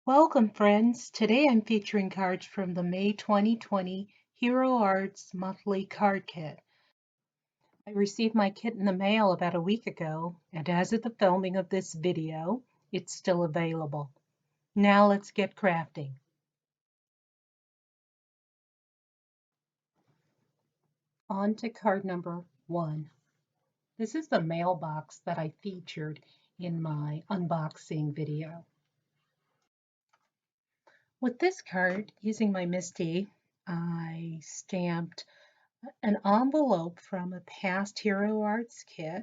Welcome, friends. Today I'm featuring cards from the May 2020 Hero Arts Monthly Card Kit. I received my kit in the mail about a week ago, and as of the filming of this video, it's still available. Now let's get crafting. On to card number 1. This is the mailbox that I featured in my unboxing video. With this card, using my Misty, I stamped an envelope from a past Hero Arts kit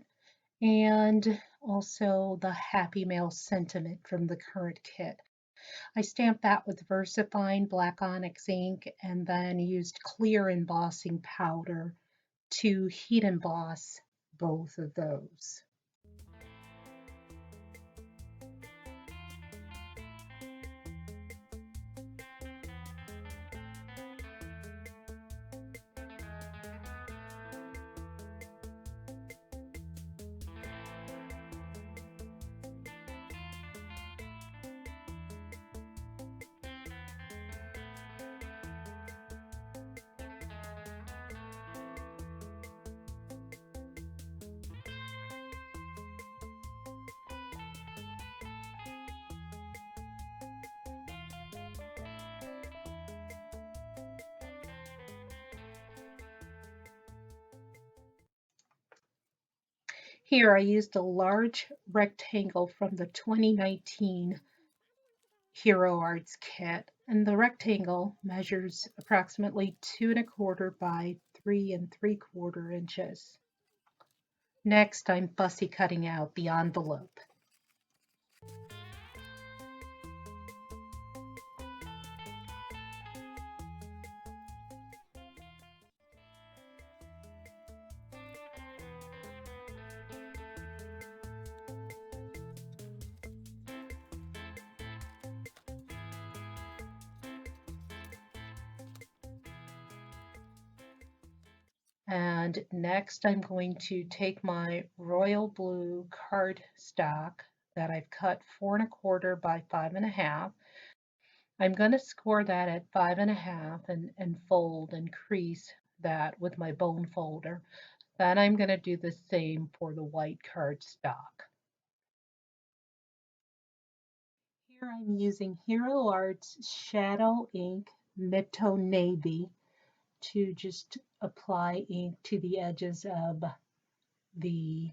and also the Happy Mail sentiment from the current kit. I stamped that with VersaFine black onyx ink and then used clear embossing powder to heat emboss both of those. Here I used a large rectangle from the 2019 Hero Arts kit, and the rectangle measures approximately 2¼ by 3¾ inches. Next, I'm fussy cutting out the envelope. And next I'm going to take my royal blue cardstock that I've cut 4¼ by 5½. I'm going to score that at 5½ and fold and crease that with my bone folder. Then I'm going to do the same for the white cardstock. Here I'm using Hero Arts Shadow Ink Midtone Navy to just apply ink to the edges of the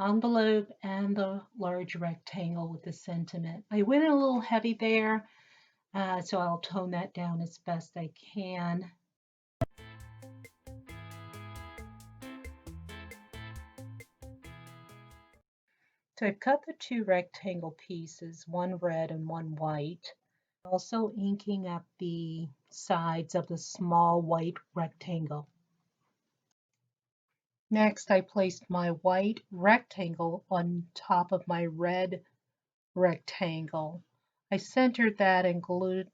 envelope and the large rectangle with the sentiment. I went a little heavy there, so I'll tone that down as best I can. So I've cut the 2 rectangle pieces, one red and one white. Also inking up the sides of the small white rectangle. Next, I placed my white rectangle on top of my red rectangle. I centered that and glued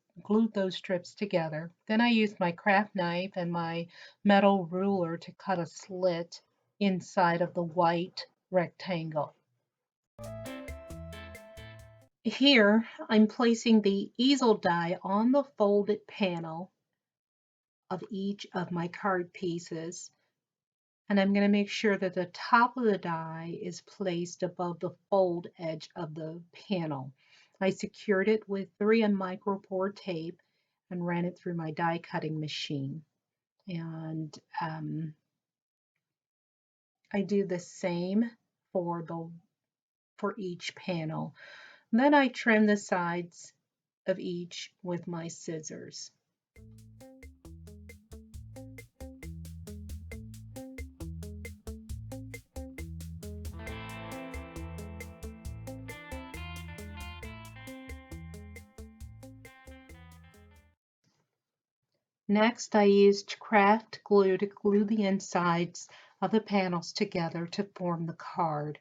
those strips together. Then I used my craft knife and my metal ruler to cut a slit inside of the white rectangle. Here, I'm placing the easel die on the folded panel of each of my card pieces. And I'm going to make sure that the top of the die is placed above the fold edge of the panel. I secured it with 3M micropore tape and ran it through my die cutting machine. And I do the same for each panel. And then I trim the sides of each with my scissors. Next, I used craft glue to glue the insides of the panels together to form the card.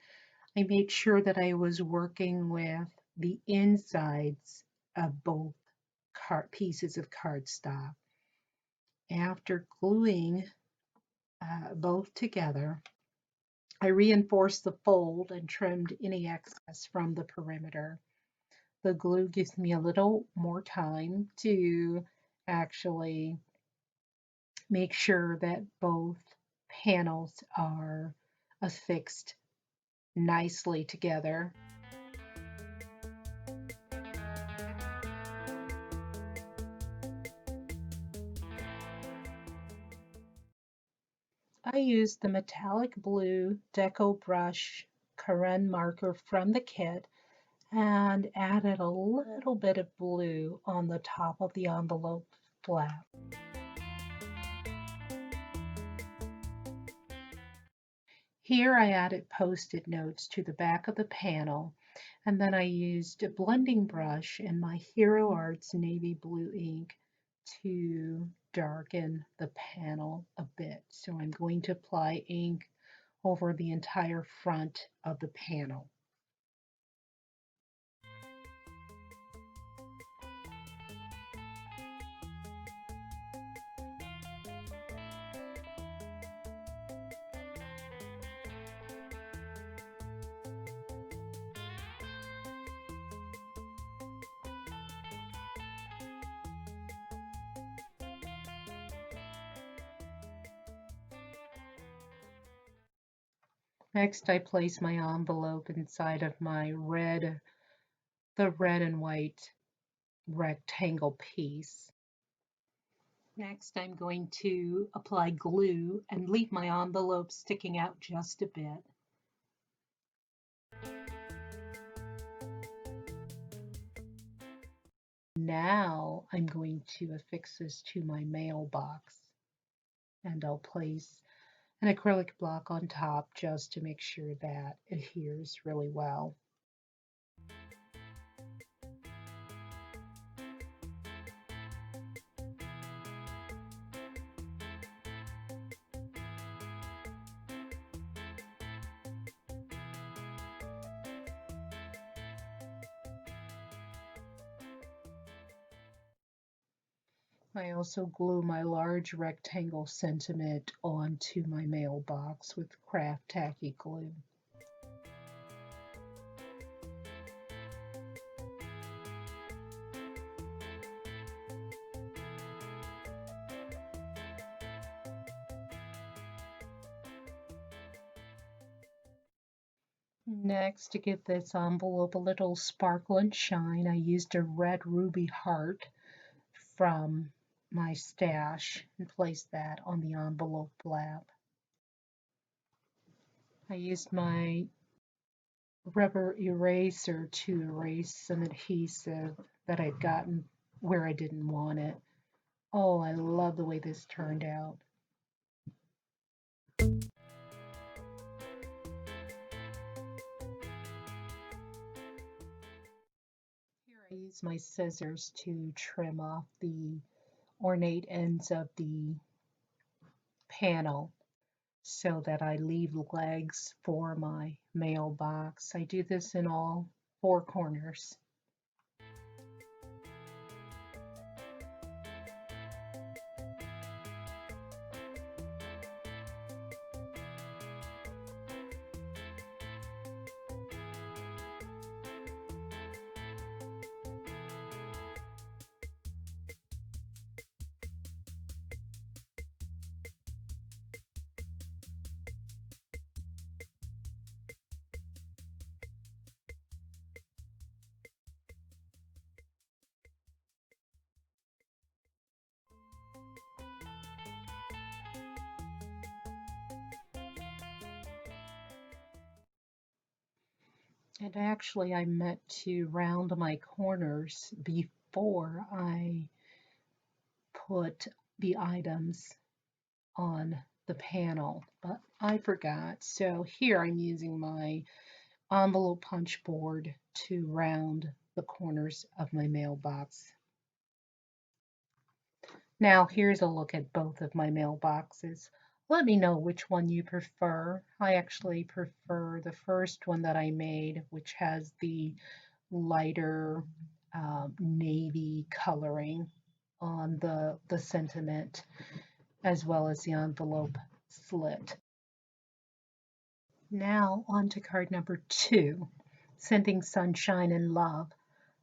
I made sure that I was working with the insides of both pieces of cardstock. After gluing both together, I reinforced the fold and trimmed any excess from the perimeter. the glue gives me a little more time to actually make sure that both panels are affixed nicely together. I used the metallic blue Deco Brush Karen marker from the kit and added a little bit of blue on the top of the envelope flap. Here I added post-it notes to the back of the panel, and then I used a blending brush and my Hero Arts navy blue ink to darken the panel a bit. So I'm going to apply ink over the entire front of the panel. Next, I place my envelope inside of the red and white rectangle piece. Next, I'm going to apply glue and leave my envelope sticking out just a bit. Now I'm going to affix this to my mailbox, and I'll place an acrylic block on top just to make sure that it adheres really well. I also glue my large rectangle sentiment onto my mailbox with craft tacky glue. Next, to give this envelope a little sparkle and shine, I used a red ruby heart from my stash and placed that on the envelope flap. I used my rubber eraser to erase some adhesive that I'd gotten where I didn't want it. Oh, I love the way this turned out. Here I use my scissors to trim off the ornate ends of the panel so that I leave legs for my mailbox. I do this in all four corners. And actually, I meant to round my corners before I put the items on the panel, but I forgot. So here I'm using my envelope punch board to round the corners of my mailbox. Now here's a look at both of my mailboxes. Let me know which one you prefer. I actually prefer the first one that I made, which has the lighter navy coloring on the sentiment, as well as the envelope slit. Now on to card number 2, Sending Sunshine and Love.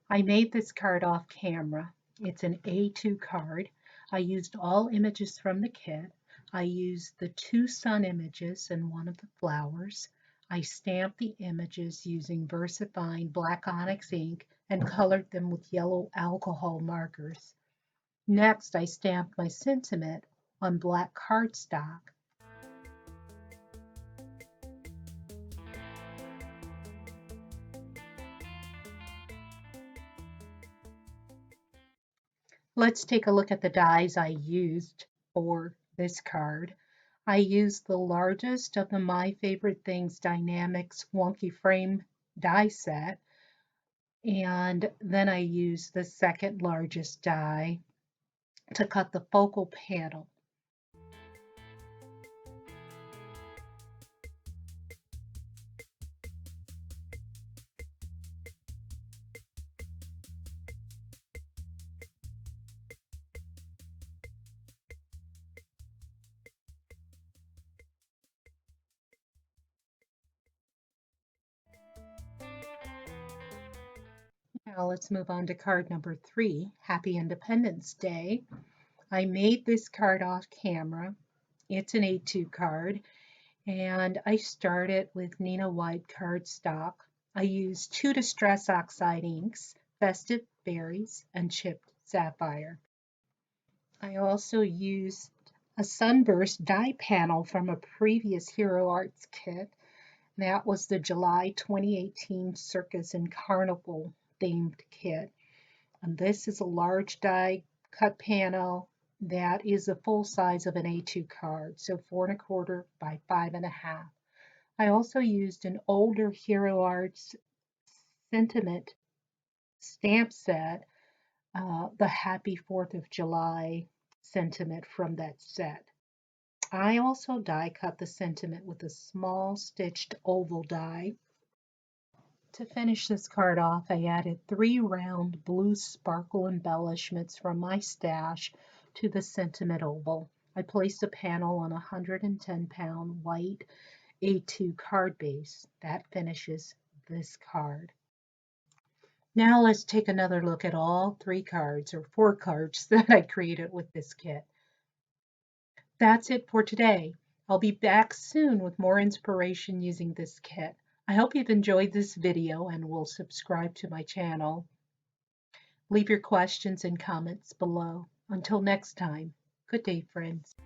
I made this card off camera. It's an A2 card. I used all images from the kit. I used the two sun images and one of the flowers. I stamped the images using VersaFine black onyx ink and colored them with yellow alcohol markers. Next, I stamped my sentiment on black cardstock. Let's take a look at the dies I used for this card. I used the largest of the My Favorite Things Dynamics Wonky Frame die set, and then I used the second largest die to cut the focal panel. Now let's move on to card number 3, Happy Independence Day. I made this card off camera. It's an A2 card, and I started with Neenah White cardstock. I used 2 Distress Oxide inks, Festive Berries, and Chipped Sapphire. I also used a Sunburst die panel from a previous Hero Arts kit. That was the July 2018 Circus and Carnival themed kit. And this is a large die cut panel that is the full size of an A2 card, so 4¼ by 5½. I also used an older Hero Arts sentiment stamp set, the Happy 4th of July sentiment from that set. I also die cut the sentiment with a small stitched oval die. To finish this card off, I added 3 round blue sparkle embellishments from my stash to the sentiment oval. I placed a panel on a 110-pound white A2 card base. That finishes this card. Now let's take another look at all 3 cards, or 4 cards, that I created with this kit. That's it for today. I'll be back soon with more inspiration using this kit. I hope you've enjoyed this video and will subscribe to my channel. Leave your questions and comments below. Until next time, good day, friends.